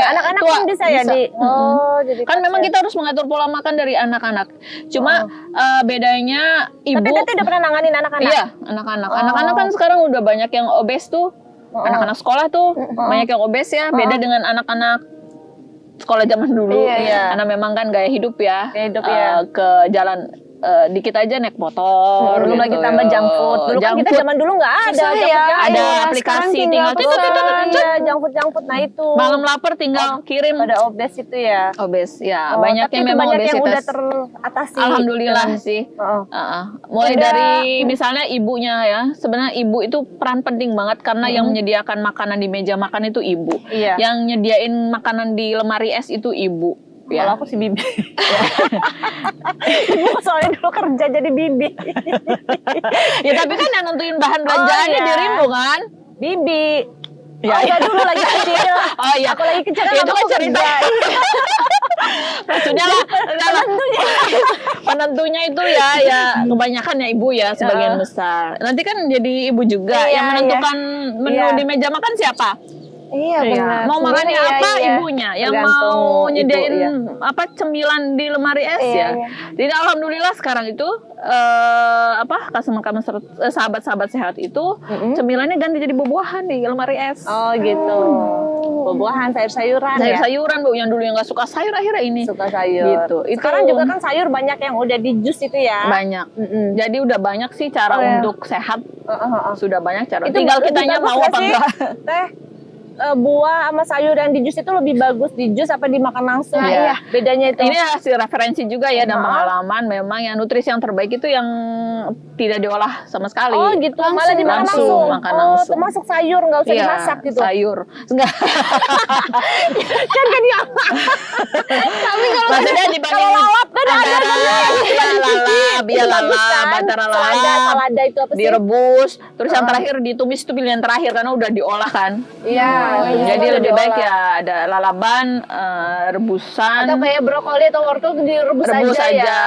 Anak-anak tua pun bisa ya di. Oh, jadi kan coach memang ya. kita harus mengatur pola makan dari anak-anak. Cuma bedanya ibu. Tapi Teteh udah pernah nanganin anak-anak. Iya, anak-anak. Anak-anak kan sekarang udah banyak yang obes tuh. Anak-anak sekolah tuh banyak yang obes ya. Beda dengan anak-anak sekolah zaman dulu. Iya. Karena memang kan gaya hidup ya. Gaya hidup ya. Ke jalan dikit aja naik motor. Belum lagi gitu tambah ya. junk food. Dulu kan Junk kita food. zaman dulu nggak ada. Susah ya. Ada Iya, aplikasi sekarang tinggal pesan. Iya, junk food. Nah itu. malam lapar tinggal kirim. Pada obes itu ya. Obes ya, Oh, banyak tapi yang itu memang banyak obesitas. yang udah teratasi. Alhamdulillah sih. Mulai Udah. dari misalnya ibunya ya, sebenarnya ibu itu peran penting banget karena yang menyediakan makanan di meja makan itu ibu. Iya. Yang nyediain makanan di lemari es itu ibu. Kalau Ya. aku si Bibi. Ibu soalnya dulu kerja jadi Bibi. Ya tapi kan yang nentuin bahan belanjaannya iya. dirimu kan? Bibi. Ya, Ya, dulu lagi kecil. Oh iya. Aku lagi kecil kan Ya, itu aku kan cerita. kerja. Maksudnya lah, penentunya itu ya kebanyakan ya ibu ya sebagian besar. Nanti kan jadi ibu juga Iya, yang menentukan menu Iya. di meja makan siapa? Iya, benar. Mau makannya Sebenarnya apa iya. ibunya, yang Tergantung mau ibu, nyediain iya. apa cemilan di lemari es Iya, ya. iya. Jadi alhamdulillah sekarang itu customer sahabat-sahabat sehat itu cemilannya ganti jadi buah-buahan di lemari es. Oh gitu. Buah-buahan, sayur-sayuran ya. Sayur-sayuran bu, yang dulu yang nggak suka sayur akhirnya ini Suka sayur. Gitu. Sekarang juga kan sayur banyak yang udah di jus itu ya. banyak. Jadi udah banyak sih cara untuk sehat. Sudah banyak cara. Itu Tinggal lebih kitanya bagus mau nggak apa sih, enggak. Teh? buah sama sayur yang di jus itu lebih bagus di jus apa dimakan langsung? Nah, Ya, iya. bedanya itu. Ini hasil referensi juga ya dan pengalaman. Memang yang nutrisi yang terbaik itu yang tidak diolah sama sekali. Oh gitu, malah dimakan Langsung, langsung. makan Oh, langsung. termasuk sayur nggak usah Iya, dimasak gitu. sayur. Enggak. Kan dia. Tapi kalau Maksudnya dibanding lalap kan ada lalap, antara lalap, salada itu apa sih? direbus, terus yang terakhir ditumis itu pilihan terakhir karena udah diolah kan. Iya. Jadi itu lebih udah baik diolah. ya ada lalaban, rebusan, Atau kayak brokoli atau wortel itu direbus rebus aja, aja, ya.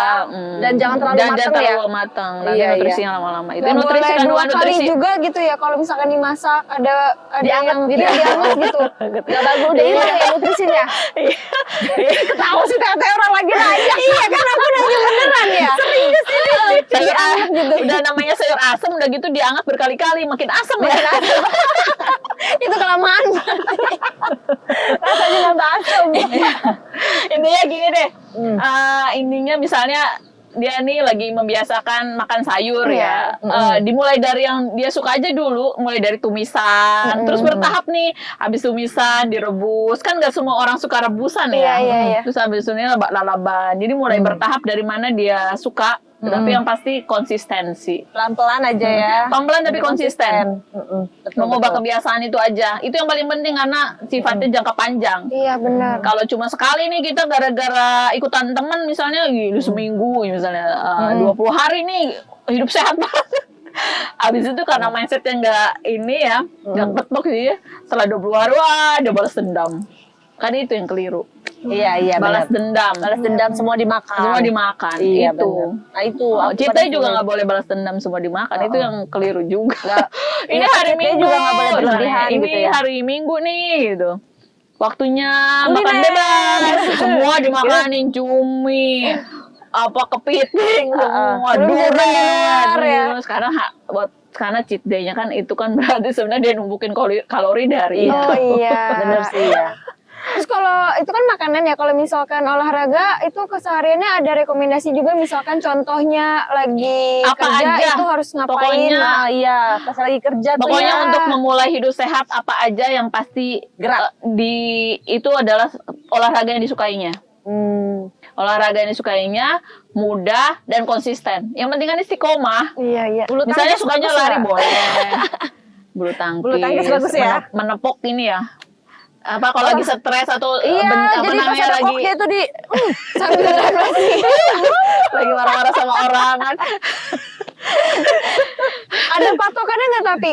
Dan jangan terlalu dan matang jangan ya. terlalu matang. Nanti Iya, nutrisinya lama-lama. Itu nggak nutrisi boleh kandungan 2 kali nutrisi. juga gitu ya kalau misalkan dimasak ada Dianget yang gitu. iya, dianget gitu. Gak bagus udah hilang ya nutrisinya. Tahu sih ternyata orang lagi nanya. Iya kan aku nanya beneran ya. Serius ini. Sayur gitu. Udah namanya sayur asem udah gitu dianget berkali-kali makin asem ya. Itu kelamaan. Rasanya nambah asam. Intinya gini deh. Ininya misalnya dia nih lagi membiasakan makan sayur ya. Dimulai dari yang dia suka aja dulu, mulai dari tumisan, terus bertahap nih, habis tumisan direbus. Kan nggak semua orang suka rebusan ya. Iya. Terus habis itu lalaban. Jadi mulai bertahap dari mana dia suka, tapi yang pasti konsistensi. Pelan-pelan aja ya. Pelan-pelan tapi konsisten. Betul, Mengubah betul. kebiasaan itu aja. Itu yang paling penting karena sifatnya jangka panjang. Iya benar. Kalau cuma sekali nih kita gara-gara ikutan teman misalnya gitu seminggu misalnya 20 hari nih hidup sehat banget. Abis itu karena mindsetnya nggak ini ya, nggak ketok sih ya. Setelah 20 hari wah dia balas dendam. Kan itu yang keliru. Iya Balas benar. dendam. Balas dendam semua dimakan. Semua dimakan. Iya, itu. benar. Nah itu. Oh, aku Cita pada juga sini. nggak boleh balas dendam semua dimakan. Itu yang keliru juga. Ini Iya, hari Cita Minggu juga nggak boleh berlebihan Ini gitu ya. hari Minggu nih gitu. Waktunya Kuliner. makan bebas. Semua dimakanin cumi. Apa kepiting semua Belum jajan di luar ya. Sekarang karena cheat day-nya kan itu kan berarti sebenarnya dia numbukin kalori dari Oh iya. Bener sih ya. Terus kalau itu kan makanan ya, kalau misalkan olahraga itu kesehariannya ada rekomendasi juga, misalkan contohnya lagi Apa kerja aja? itu harus ngapain. Pokoknya Nah iya, pas lagi kerja tuh Pokoknya ya. untuk memulai hidup sehat apa aja yang pasti Gerak. itu adalah olahraga yang disukainya. Olahraga yang disukainya mudah dan konsisten. Yang penting kan istiqomah. Iya. Bulu Misalnya tangkis sukanya bagus lari nggak? boleh. Bulu tangkis. Bulu tangkis bagus ya. Menepok ini ya. Apa kalau lagi stres atau Iya, apa jadi pas namanya ada lagi koknya itu di Sambil refleksi. lagi marah-marah sama orang kan. Ada patokannya nggak tapi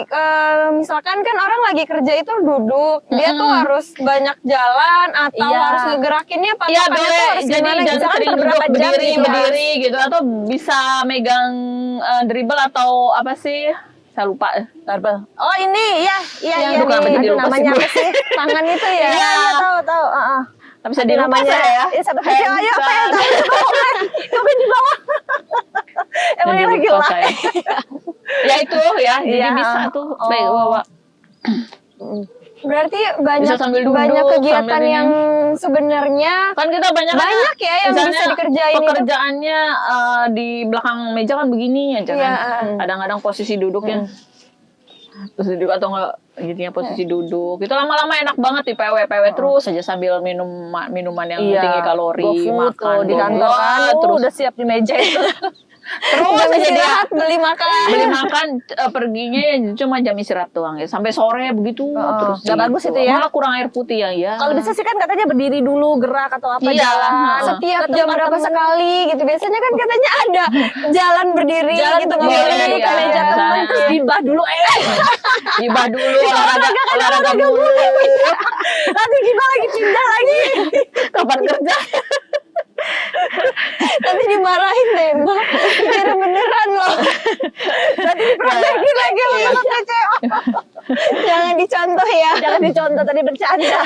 misalkan kan orang lagi kerja itu duduk, dia tuh harus banyak jalan atau Iya. harus ngegerakinnya Iya patokannya tuh boleh, harus jadi gimana jangan gitu kan sering per duduk berapa jam berdiri, gitu. berdiri gitu atau bisa megang dribble atau apa sih? Saya lupa. barbel. Oh ini ya, iya Yang iya. itu kenapa nih. jadi Aduh, lupa namanya sih apa sih? Tangan itu ya. Iya, tahu. Tapi bisa dilupa namanya saya ya. ya sahabat kecil ayo apa ya tahu di bawah komen di bawah emang Jadi lagi lupa lah saya. Ya itu ya, jadi Iya. bisa tuh. Oh. Baik, bawa. Berarti banyak Bisa sambil duduk, banyak kegiatan sambil ini. yang sebenarnya Kan kita banyak ya yang misalnya bisa dikerjain itu. pekerjaannya di belakang meja kan begini aja Iya. kan. Kadang-kadang posisi duduknya. Terus duduk atau enggak jadinya posisi duduk. Itu lama-lama enak banget di PW terus aja sambil minum minuman yang tinggi kalori, GoFood tuh makan di kantor kan terus udah siap di meja itu terus jam aja dia istirahat beli makan. beli makan perginya ya cuma jam istirahat doang ya sampai sore begitu terus nggak bagus gitu. itu ya. Malah kurang air putih ya kalau bisa sih kan katanya berdiri dulu gerak atau apa Iya. jalan Setiap ke jam tempat berapa temen. sekali gitu. Biasanya kan katanya ada jalan berdiri Jalan gitu berdiri, nggak boleh duduk iya, di meja iya. teman. terus gibah dulu gibah dulu olahraga dulu nanti gibah lagi pindah lagi kapan kerja Nanti dimarahin deh, Mbak. Kira beneran loh. nanti diproteksi lagi sama teman kecil Jangan dicontoh ya. jangan dicontoh tadi bercanda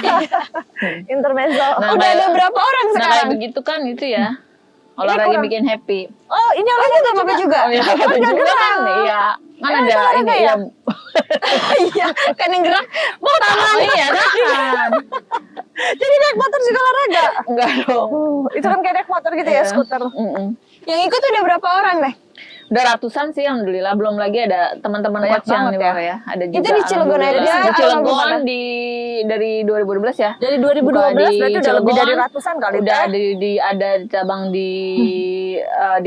intermezzo Nah, Udah ada kayak- berapa orang nah kayak sekarang? begitu kan itu ya olahraga kurang- bikin happy. oh ini Oh, olahraga itu Bapak juga? Oh ya, itu juga kan. Iya. Kan ada ini ya. Iya, kan yang gerak Oh iya, kan. jadi naik motor juga olahraga Enggak dong. itu kan kayak naik motor gitu ya skuter Mm-mm. yang ikut udah berapa orang deh? Udah ratusan sih alhamdulillah, belum lagi ada teman-teman Banyak coach yang di banget bawah ya. Ada juga. Itu di Cilegon aja, alhamdulillah. Di atau Cilegon gimana? dari 2012 ya. Dari 2012 Buka di berarti udah lebih dari Cilegon, ratusan kali udah Teh. ada cabang di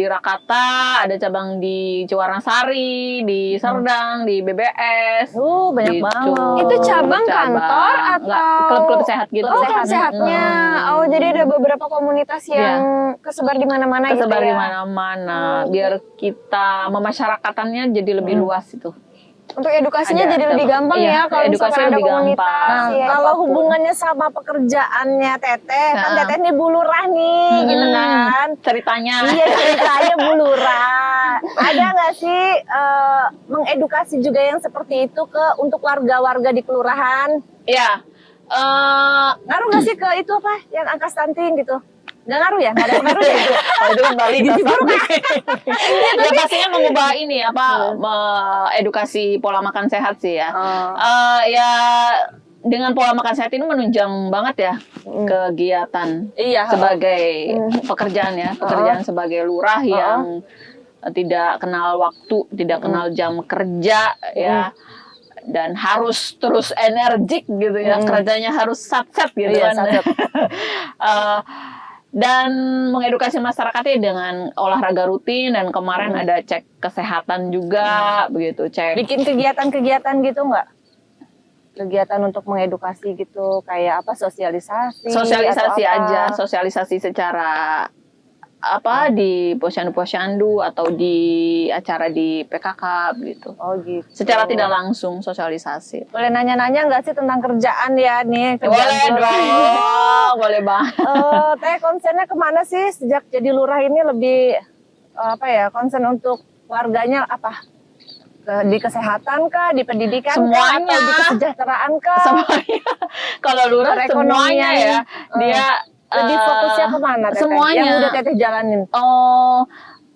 Rakata, ada cabang di Ciwarnasari, di Serdang, di BBS. Banyak gitu. banget. Itu cabang kantor Enggak, atau klub-klub sehat gitu. Oh, klub sehatnya. Oh, jadi ada beberapa komunitas yang kesebar di mana-mana gitu Kesebar ya. di mana-mana biar kita memasyarakatannya jadi lebih luas itu. Untuk edukasinya Ada, jadi lebih gampang iya, ya kalau edukasi misalkan ada lebih komunitas. gampang. ya, Kalau apapun. hubungannya sama pekerjaannya Teteh, kan Nah. Teteh nih Bu Lurah nih, gitu kan. Ceritanya. Iya ceritanya Bu Lurah. Ada nggak sih mengedukasi juga yang seperti itu untuk warga-warga di kelurahan? Iya. Ngaruh nggak sih ke itu apa yang angka stunting gitu? Nggak ngaruh ya? Nggak ada pengaruh ya? Itu kembali ya pastinya mengubah ini edukasi pola makan sehat sih ya. Ya dengan pola makan sehat ini menunjang banget ya kegiatan Iya. sebagai pekerjaan ya, pekerjaan sebagai lurah yang tidak kenal waktu, tidak kenal jam kerja ya. Dan harus terus energik gitu ya, kerjanya harus sat-set gitu Iya, kan. sat-set. Dan mengedukasi masyarakatnya dengan olahraga rutin, dan kemarin ada cek kesehatan juga begitu, cek. Bikin kegiatan-kegiatan gitu nggak? Kegiatan untuk mengedukasi gitu, kayak apa sosialisasi? Sosialisasi atau apa? aja, sosialisasi secara di posyandu-posyandu atau di acara di PKK gitu. Oh gitu. Secara tidak langsung sosialisasi. Boleh nanya-nanya nggak sih tentang kerjaan ya nih? Boleh dong, boleh banget. Teh konsennya kemana sih sejak jadi lurah ini lebih konsen untuk warganya apa? Di kesehatan kah, di pendidikan kah, Semuanya. atau di kesejahteraan kah? Semuanya. Kalau lurah semuanya ya, dia Lebih fokusnya kemana Teteh? semuanya. Yang udah Teteh jalanin. Oh,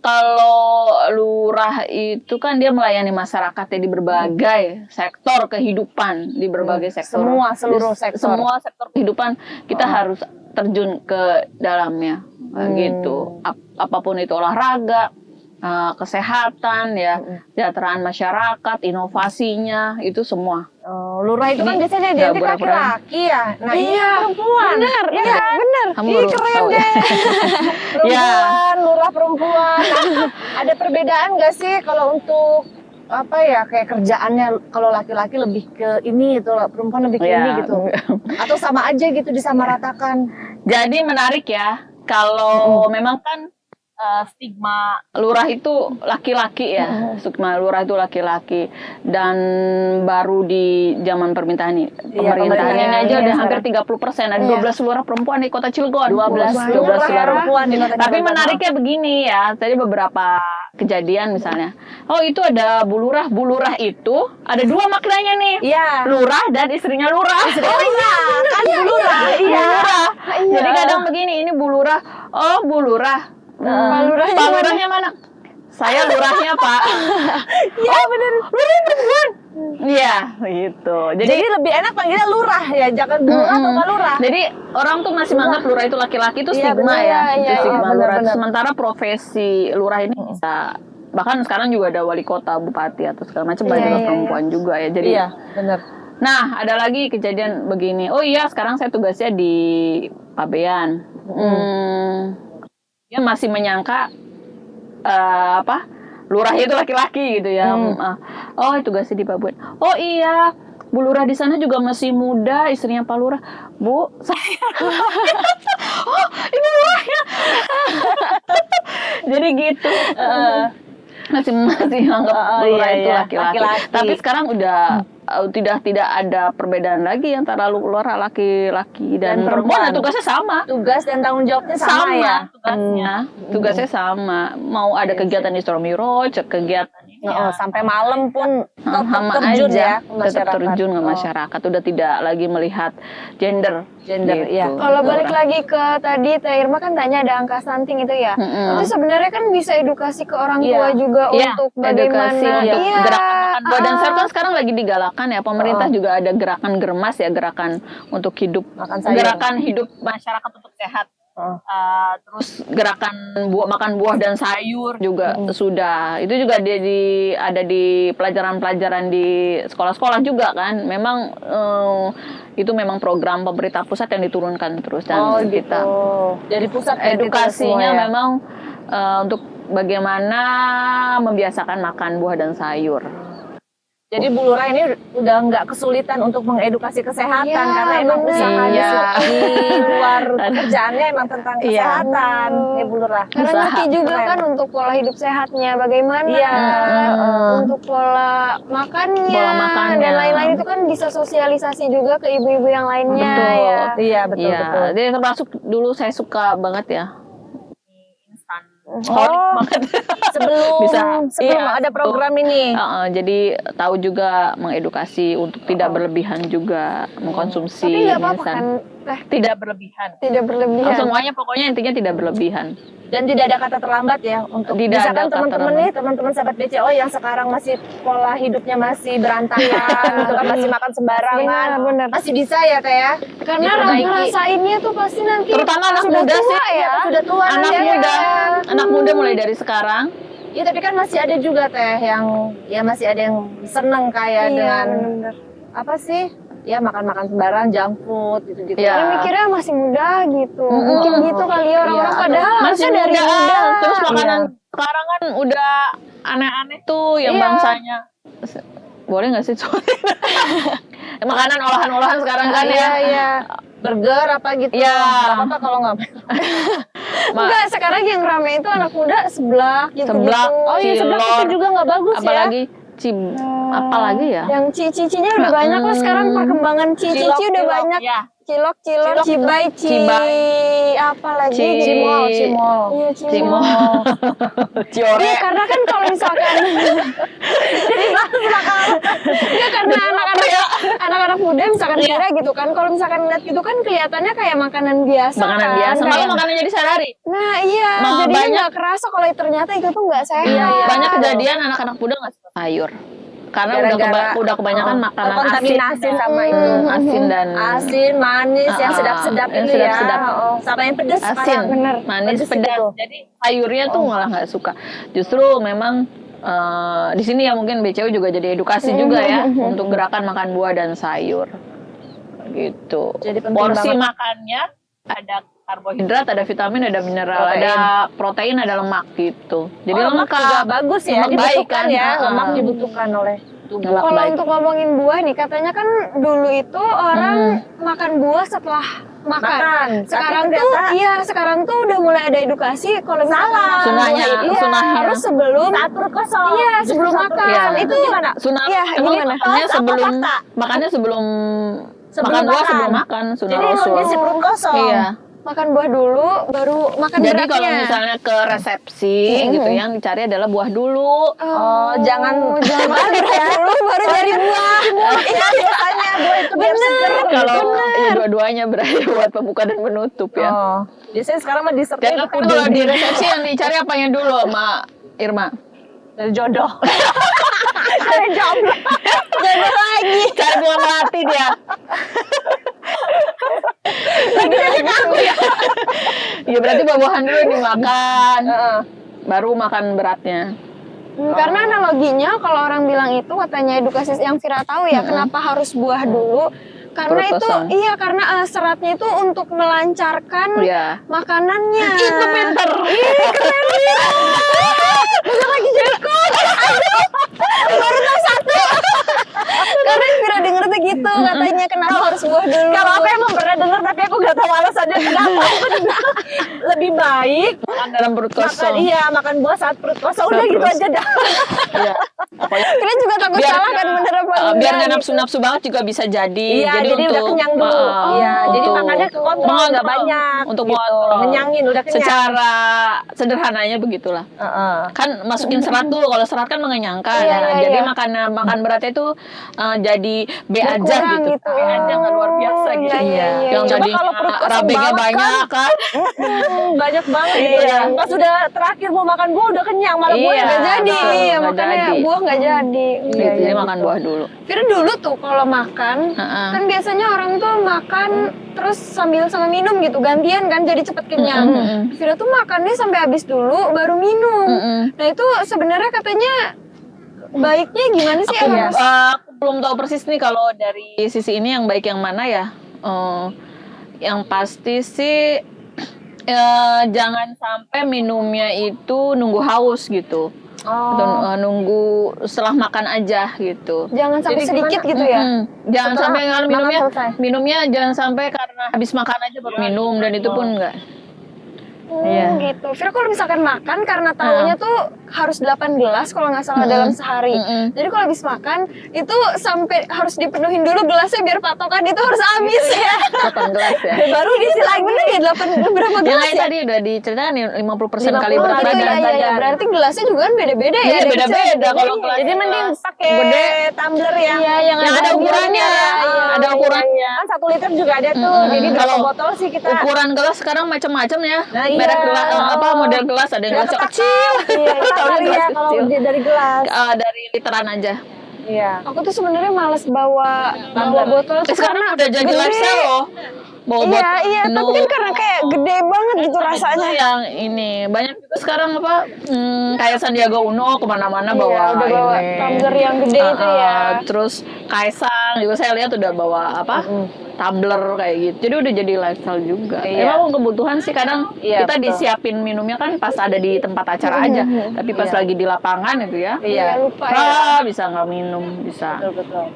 kalau lurah itu kan dia melayani masyarakatnya di berbagai sektor kehidupan, di berbagai sektor. Seluruh sektor. Semua sektor kehidupan kita harus terjun ke dalamnya, gitu. Apapun itu olahraga, kesehatan ya, kesejahteraan masyarakat, inovasinya itu semua. Lurah itu kan Ini biasanya nggak identik pura-pura. laki-laki ya. Nah ini Iya, perempuan. benar, Ya iya, kan? benar. Kamu Ih, baru keren tahu ya? deh. Perempuan, lurah perempuan. Nah, ada perbedaan nggak sih kalau untuk kayak kerjaannya, kalau laki-laki lebih ke ini gitu, perempuan lebih ke ini Ya. gitu. Atau sama aja gitu disamaratakan. Jadi menarik ya, kalau memang kan stigma lurah itu laki-laki ya, stigma lurah itu laki-laki, dan baru di zaman pemerintahan ini pemerintahan aja ini udah ya, hampir 30%, ada 12 lurah perempuan di kota Cilegon. 12 lurah perempuan di kota Tapi Cilegon. menariknya begini ya, tadi beberapa kejadian misalnya, oh itu ada bu lurah itu ada dua maknanya nih, Iya. lurah dan istrinya lurah. Oh iya, kan Bu Lurah. Bu Lurah. Jadi kadang begini, ini Bu Lurah. Oh, Bu Lurah. Pak Lurahnya mana? Saya lurahnya, Pak. Iya benar. Lurah perempuan. Iya, gitu. Jadi lebih enak panggilnya lurah ya, jangan Bu Lurah atau Pak Lurah. Jadi orang tuh masih menganggap lurah itu laki-laki, itu Iya, stigma benar. ya. Iya, Itu stigma benar, lurah. benar. Sementara profesi lurah ini bisa, bahkan sekarang juga ada wali kota, bupati atau segala macam, banyak perempuan juga ya. Jadi Iya, benar. nah, ada lagi kejadian begini. Oh iya, sekarang saya tugasnya di Pabean. Dia masih menyangka lurah itu laki-laki gitu ya. Oh, tugasnya di Pabean. Oh iya, Bu Lurah di sana juga masih muda, istrinya Pak Lurah. Bu, saya oh, Ibu Lurahnya. Jadi gitu. Masih anggap lurah itu laki-laki. Tapi sekarang udah tidak ada perbedaan lagi antara lurah laki-laki dan perempuan. Tugasnya sama. Tugas dan tanggung jawabnya sama ya. Tugasnya sama. Mau ada kegiatan Isra Miraj, kegiatan ini Sampai malam pun tetap sama terjun aja, ya ke tetap masyarakat. terjun ke masyarakat. Udah tidak lagi melihat gender. Iya. Kalau balik lagi ke tadi Teh Irma kan tanya ada angka stunting itu ya. Itu sebenarnya kan bisa edukasi ke orang tua juga untuk bagaimana. Edukasi untuk Iya. gerakan makan badan sehat kan sekarang lagi digalakan ya. Pemerintah juga ada gerakan germas ya, gerakan untuk hidup, Makan sayur. gerakan hidup masyarakat untuk sehat. Terus gerakan makan buah dan sayur juga sudah. Itu juga ada di pelajaran-pelajaran di sekolah-sekolah juga kan. Memang itu memang program pemerintah pusat yang diturunkan terus dan kita Dari pusat edukasinya memang untuk bagaimana membiasakan makan buah dan sayur. Jadi Bu Lurah ini udah nggak kesulitan untuk mengedukasi kesehatan karena emang usaha di luar pekerjaannya emang tentang kesehatan ya Bu Lurah. Karena ngerti juga kan untuk pola hidup sehatnya bagaimana, untuk pola makannya, dan lain-lain itu kan bisa sosialisasi juga ke ibu-ibu yang lainnya. Iya betul. Jadi termasuk dulu saya suka banget ya. Sebelum ada program ini. Jadi tahu juga mengedukasi untuk tidak berlebihan juga mengkonsumsi. Tapi nggak apa-apa kan? Tidak berlebihan. Tidak berlebihan. Semuanya pokoknya intinya tidak berlebihan. Dan tidak ada kata terlambat ya untuk misalkan teman-teman sahabat BCO yang sekarang masih pola hidupnya masih berantakan, gitu kan, masih makan sembarangan, masih bisa ya Teh ya. Karena ngerasainnya tuh pasti nanti terutama anak muda sih ya. Sudah tua anak muda mulai dari sekarang. Ya tapi kan masih ada juga Teh yang ya masih ada yang seneng kayak dengan apa sih? Ya makan-makan sembarangan, junk food gitu-gitu. Ya. Mikirnya masih muda gitu. Mungkin gitu kali ya orang-orang padahal masih dari muda. Terus makanan sekarang kan udah aneh-aneh tuh yang bangsanya. Boleh nggak sih makanan olahan-olahan sekarang kan ya? Burger apa gitu. Nggak apa-apa kalau nggak. Enggak, sekarang yang rame itu anak muda seblak gitu-gitu. Oh iya, seblak itu juga nggak bagus apalagi apalagi ya? Yang cicinya udah banyak lah sekarang, perkembangan cici udah banyak. Cilok, cibai, apa lagi? Cimol. Iya, cimol. Ciore. Karena kan kalau misalkan ya karena anak-anak muda misalkan kira gitu kan, kalau misalkan lihat gitu kan kelihatannya kayak makanan biasa. Makanan biasa, malah makanannya jadi sehari. Nah iya, jadinya nggak kerasa kalau ternyata itu tuh nggak sehat. Banyak kejadian anak-anak muda nggak suka sayur. Karena udah kebanyakan makanan kontaminasi sama itu asin manis yang sedap-sedap itu ya sama yang pedas manis pedas jadi sayurnya tuh malah nggak suka. Justru memang di sini ya mungkin BCO juga jadi edukasi juga ya untuk gerakan makan buah dan sayur gitu. Jadi porsi makannya ada karbohidrat, ada vitamin, ada mineral, ada protein, ada lemak gitu. Jadi lemak juga bagus ya, lemak baik kan ya, lemak dibutuhkan oleh tubuh. Kalau untuk ngomongin buah nih, katanya kan dulu itu orang makan buah setelah makan. Sekarang tuh udah mulai ada edukasi kalau misalkan sunahnya harus sebelum saat perut kosong. Iya, sebelum makan. Itu gimana? Sunah gimana? Makannya sebelum makan buah sebelum makan, sunah rasul. Jadi perut kosong. Iya. Makan buah dulu, baru makan Jadi beratnya. kalau misalnya ke resepsi gitu, yang dicari adalah buah dulu. Jangan berat dulu, baru cari buah. Iya biasanya buah itu biar seger. Kalau ya dua-duanya berarti buat pembuka dan penutup ya. Biasanya sekarang mah dessert. Dan kalau di resepsi yang dicari apanya dulu, Mak Irma? Dari jodoh. Dari jodoh lagi. Cari buah melati dia. Ya berarti buah-buahan dulu dimakan, baru makan beratnya. Karena analoginya kalau orang bilang itu katanya edukasi yang Vira tahu ya, kenapa harus buah dulu? Karena Perut itu kosong. karena seratnya itu untuk melancarkan makanannya. Itu pinter. Besok lagi jengkol. Baru tahu satu. Karena Vira denger tuh gitu, katanya kenapa harus buah dulu. Kalau aku emang pernah dengar tapi aku nggak tahu alasannya kenapa. Lebih baik Makan dalam perut kosong. makan buah saat perut kosong. Udah gitu aja dah. Iya. Kira juga takut salah kan bener apa enggak. Biar nggak nafsu-nafsu banget juga bisa jadi. Iya, jadi udah kenyang dulu. Jadi makannya kekontrol nggak banyak. Untuk gitu. mengontrol. Ngenyangin udah kenyang. Secara sederhananya begitulah. Kan masukin serat dulu. Kalau serat kan mengenyangkan. Jadi makan beratnya itu jadi B aja Berkurang gitu. gitu. B aja nggak luar biasa gitu. Iya. Yang Coba tadinya kalau perut kosong rabeknya banget banyak kan. banyak banget gitu ya. Pas sudah terakhir mau makan buah udah kenyang, malah buahnya Iya, nggak jadi. betul, Iya, nggak makanya jadi. buah nggak jadi. Gitu, jadi makan buah dulu. Fira dulu tuh kalau makan, Heeh. kan biasanya orang tuh makan terus sambil sama minum gitu, gantian kan jadi cepet kenyang. Fira tuh makannya sampai habis dulu baru minum. Nah itu sebenarnya katanya baiknya gimana sih? Aku belum tahu persis nih kalau dari sisi ini yang baik yang mana ya. Yang pasti sih jangan sampai minumnya itu nunggu haus gitu. Atau nunggu setelah makan aja gitu. Jangan sampai Jadi sedikit gimana? gitu ya. Jangan Setelah sampai kalau makan selesai. minumnya jangan sampai karena habis makan aja baru minum, dan itu pun enggak. Iya. Gitu. Fira kalau misalkan makan karena tahunya tuh harus 8 gelas kalau nggak salah dalam sehari. Jadi kalau habis makan itu sampai harus dipenuhin dulu gelasnya biar patokan itu harus habis ya. 8 gelas ya. Baru diisi lagi. Bener ya 8 berapa Yang gelas lain ya? tadi udah diceritakan nih 50% kali 50 berat Gitu badan. ya, ya. Berarti gelasnya juga kan beda-beda ya. Iya, Ada beda-beda kecil, kalau gede. gelas. Jadi mending pakai Gede. tumbler yang yang ada ukurannya. Ada ukurannya. kan 1 liter juga ada tuh. Jadi berapa Kalau botol sih kita? Ukuran gelas sekarang macam-macam ya. Nah, iya. Merek gelas apa model gelas, ada yang gelasnya kecil. Iya, Tahu kali gelas ya kalau kecil. dari gelas. Dari literan aja. Iya. Aku tuh sebenarnya males bawa botol tuh Sekarang karena udah jadi gede. lifestyle loh. Bawa Iya, botol iya, tapi minum. kan karena kayak gede banget gitu rasanya. Itu yang ini banyak juga sekarang apa kayak Sandiaga Uno kemana-mana Iya, bawa udah bawa ini. tumbler yang gede itu ya. Terus Kaisang juga saya lihat udah bawa apa tumbler kayak gitu. Jadi udah jadi lifestyle juga. Iya. Emang kebutuhan sih kadang Iya, kita betul. disiapin minumnya kan pas ada di tempat acara aja. Tapi pas lagi di lapangan itu ya. Iya. Lupa ya. Bisa nggak minum, bisa. Betul.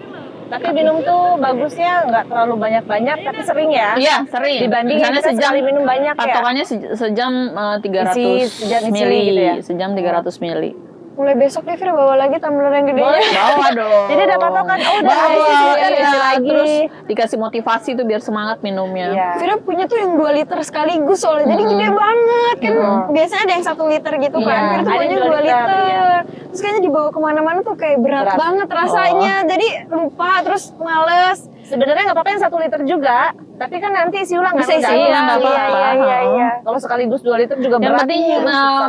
Tapi minum tuh bagusnya nggak terlalu banyak-banyak, tapi sering ya. Iya, sering. Dibanding Misalnya kita sejam sekali minum banyak ya. patokannya sejam 300 Isi, sejam isi mili gitu ya? sejam 300 mili. Mulai besok nih Fira bawa lagi tumbler yang gede. Bawa dong. Jadi ada patokan, oh udah Bawa, habis isi liter, iya. isi lagi. Terus dikasih motivasi tuh biar semangat minumnya. Iya. Fira punya tuh yang 2 liter sekaligus soalnya, jadi gede banget kan. Biasanya ada yang 1 liter gitu kan, Iya, Fira tuh ada punya yang 2 2 liter. liter, Terus kayaknya dibawa kemana-mana tuh kayak berat Berat. banget rasanya, jadi lupa terus males. Sebenarnya nggak apa-apa yang 1 liter juga, tapi kan nanti isi ulang Bisa isi kan? ulang, nggak apa-apa. Iya. Kalau sekaligus 2 liter juga Yang berat. penting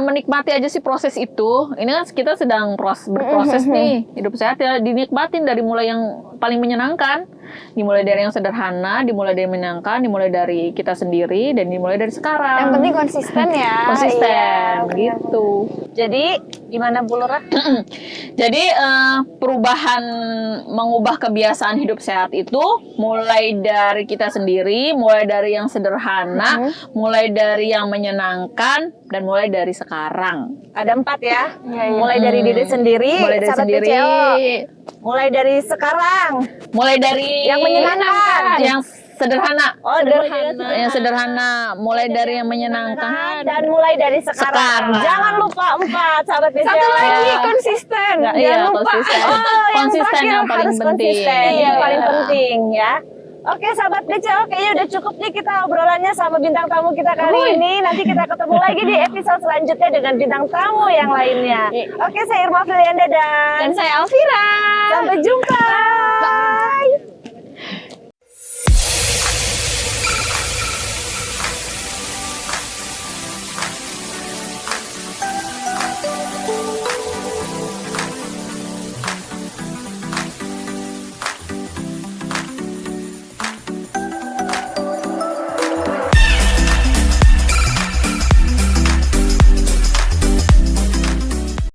menikmati aja sih proses itu. Ini kan kita sedang berproses nih, hidup sehat ya, dinikmatin dari mulai yang paling menyenangkan, dimulai dari yang sederhana, dimulai dari menyenangkan, dimulai dari kita sendiri, dan dimulai dari sekarang. Yang penting konsisten ya. Konsisten Iya. gitu. Jadi gimana Bu Lurah? Jadi perubahan mengubah kebiasaan hidup sehat itu mulai dari kita sendiri, mulai dari yang sederhana, mulai dari yang menyenangkan, dan mulai dari sekarang. Ada 4 ya. Mulai dari diri sendiri, Mulai dari sahabat sendiri, PCO. Mulai dari sekarang, mulai dari yang menyenangkan. yang sederhana. Oh, sederhana. Yang sederhana, mulai dari yang menyenangkan. Dan mulai dari sekarang. Sekarang. Jangan lupa 4, sahabat PCO. Satu lagi Ya. konsisten. Iya, Jangan lupa. konsisten. yang Konsisten terakhir yang paling harus penting. konsisten. Iya. Yang paling penting ya. Oke sahabat BCO, kayaknya udah cukup nih kita obrolannya sama bintang tamu kita kali ini. Nanti kita ketemu lagi di episode selanjutnya dengan bintang tamu yang lainnya. Oke, saya Irma Filianda dan Dan saya Alvira. sampai jumpa.